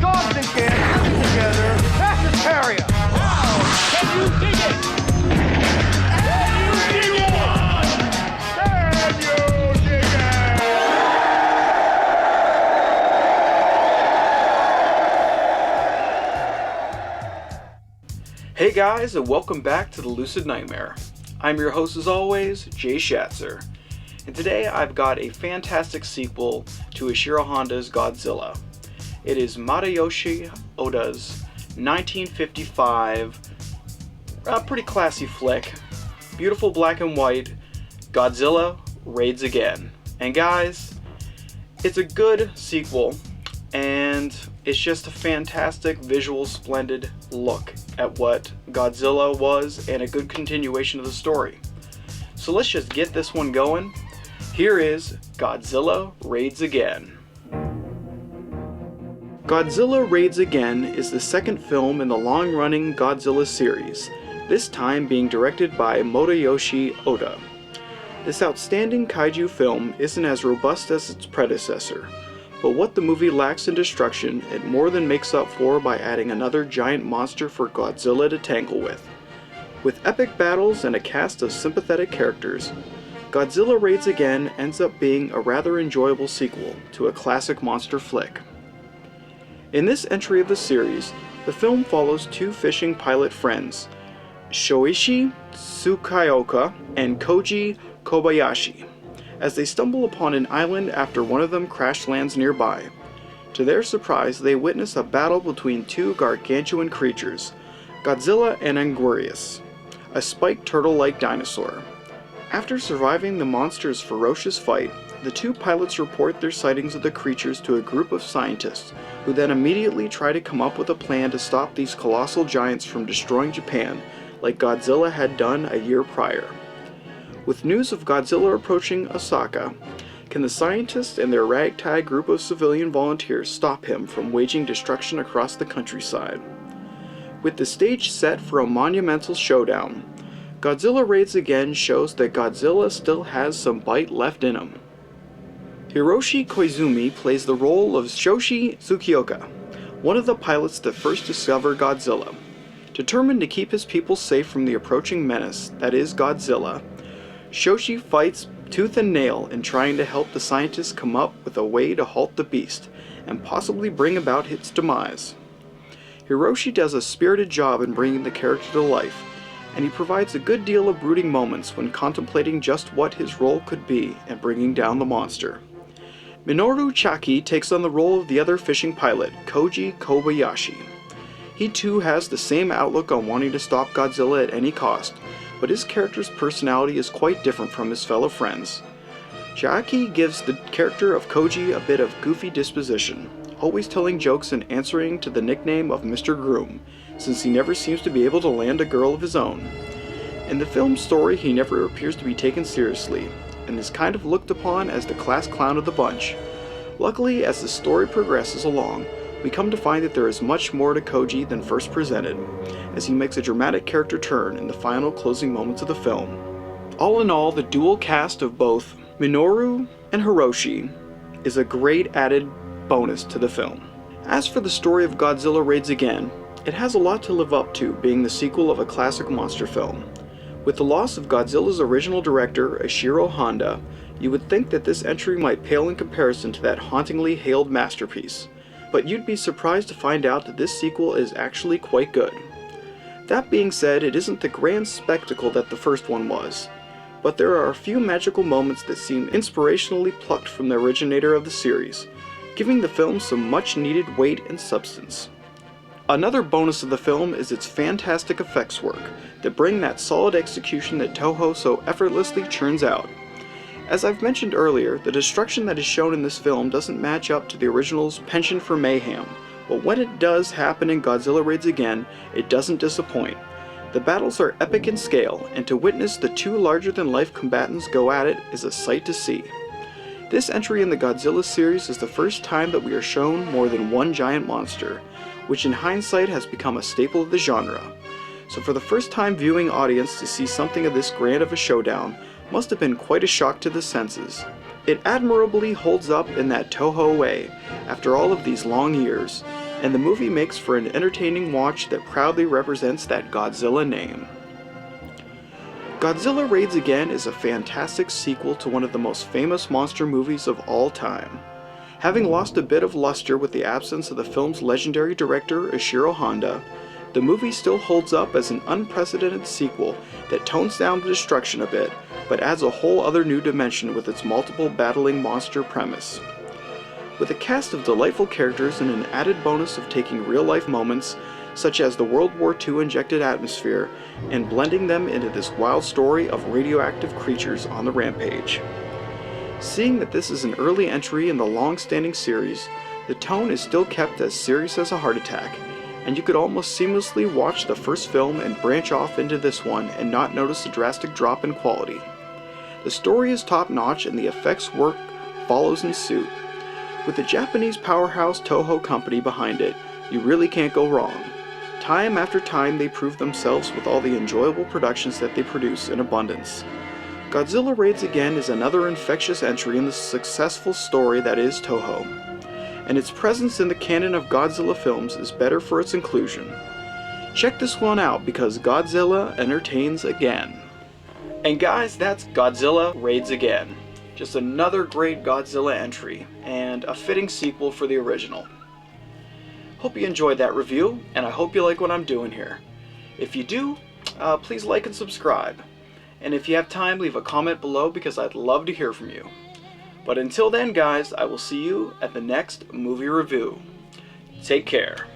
Dogs and cats living together. That's hysteria. Wow! Can you dig it? Can you dig it? Can you dig it? Hey guys, and welcome back to the Lucid Nightmare. I'm your host as always, Jay Schatzer. And today I've got a fantastic sequel to Ishiro Honda's Godzilla. It is Masayoshi Oda's 1955, pretty classy flick, beautiful black and white, Godzilla Raids Again. And guys, it's a good sequel, and it's just a fantastic visual, splendid look at what Godzilla was and a good continuation of the story. So let's just get this one going. Here is Godzilla Raids Again. Godzilla Raids Again is the second film in the long-running Godzilla series, this time being directed by Masayoshi Oda. This outstanding kaiju film isn't as robust as its predecessor, but what the movie lacks in destruction, it more than makes up for by adding another giant monster for Godzilla to tangle with. With epic battles and a cast of sympathetic characters, Godzilla Raids Again ends up being a rather enjoyable sequel to a classic monster flick. In this entry of the series, the film follows two fishing pilot friends, Shoichi Tsukioka and Koji Kobayashi, as they stumble upon an island after one of them crash lands nearby. To their surprise, they witness a battle between two gargantuan creatures, Godzilla and Anguirus, a spiked turtle-like dinosaur. After surviving the monster's ferocious fight, the two pilots report their sightings of the creatures to a group of scientists, who then immediately try to come up with a plan to stop these colossal giants from destroying Japan, like Godzilla had done a year prior. With news of Godzilla approaching Osaka, can the scientists and their ragtag group of civilian volunteers stop him from waging destruction across the countryside? With the stage set for a monumental showdown, Godzilla Raids Again shows that Godzilla still has some bite left in him. Hiroshi Koizumi plays the role of Shoichi Tsukioka, one of the pilots that first discovered Godzilla. Determined to keep his people safe from the approaching menace that is Godzilla, Shoichi fights tooth and nail in trying to help the scientists come up with a way to halt the beast and possibly bring about its demise. Hiroshi does a spirited job in bringing the character to life, and he provides a good deal of brooding moments when contemplating just what his role could be in bringing down the monster. Minoru Chaki takes on the role of the other fishing pilot, Koji Kobayashi. He too has the same outlook on wanting to stop Godzilla at any cost, but his character's personality is quite different from his fellow friends. Chaki gives the character of Koji a bit of goofy disposition, always telling jokes and answering to the nickname of Mr. Groom, since he never seems to be able to land a girl of his own. In the film's story, he never appears to be taken seriously, and is kind of looked upon as the class clown of the bunch. Luckily, as the story progresses along, we come to find that there is much more to Koji than first presented, as he makes a dramatic character turn in the final closing moments of the film. All in all, the dual cast of both Minoru and Hiroshi is a great added bonus to the film. As for the story of Godzilla Raids Again, it has a lot to live up to, being the sequel of a classic monster film. With the loss of Godzilla's original director, Ishiro Honda, you would think that this entry might pale in comparison to that hauntingly hailed masterpiece, but you'd be surprised to find out that this sequel is actually quite good. That being said, it isn't the grand spectacle that the first one was, but there are a few magical moments that seem inspirationally plucked from the originator of the series, giving the film some much needed weight and substance. Another bonus of the film is its fantastic effects work, that bring that solid execution that Toho so effortlessly churns out. As I've mentioned earlier, the destruction that is shown in this film doesn't match up to the original's penchant for mayhem, but when it does happen in Godzilla Raids Again, it doesn't disappoint. The battles are epic in scale, and to witness the two larger-than-life combatants go at it is a sight to see. This entry in the Godzilla series is the first time that we are shown more than one giant monster, which in hindsight has become a staple of the genre. So for the first time viewing audience to see something of this grand of a showdown must have been quite a shock to the senses. It admirably holds up in that Toho way after all of these long years, and the movie makes for an entertaining watch that proudly represents that Godzilla name. Godzilla Raids Again is a fantastic sequel to one of the most famous monster movies of all time. Having lost a bit of luster with the absence of the film's legendary director Ishiro Honda, the movie still holds up as an unprecedented sequel that tones down the destruction a bit, but adds a whole other new dimension with its multiple battling monster premise. With a cast of delightful characters and an added bonus of taking real-life moments, such as the World War II injected atmosphere, and blending them into this wild story of radioactive creatures on the rampage. Seeing that this is an early entry in the long-standing series, the tone is still kept as serious as a heart attack, and you could almost seamlessly watch the first film and branch off into this one and not notice a drastic drop in quality. The story is top-notch and the effects work follows in suit. With the Japanese powerhouse Toho company behind it, you really can't go wrong. Time after time they prove themselves with all the enjoyable productions that they produce in abundance. Godzilla Raids Again is another infectious entry in the successful story that is Toho, and its presence in the canon of Godzilla films is better for its inclusion. Check this one out because Godzilla entertains again. And guys, that's Godzilla Raids Again. Just another great Godzilla entry, and a fitting sequel for the original. Hope you enjoyed that review, and I hope you like what I'm doing here. If you do, please like and subscribe. And if you have time, leave a comment below because I'd love to hear from you. But until then, guys, I will see you at the next movie review. Take care.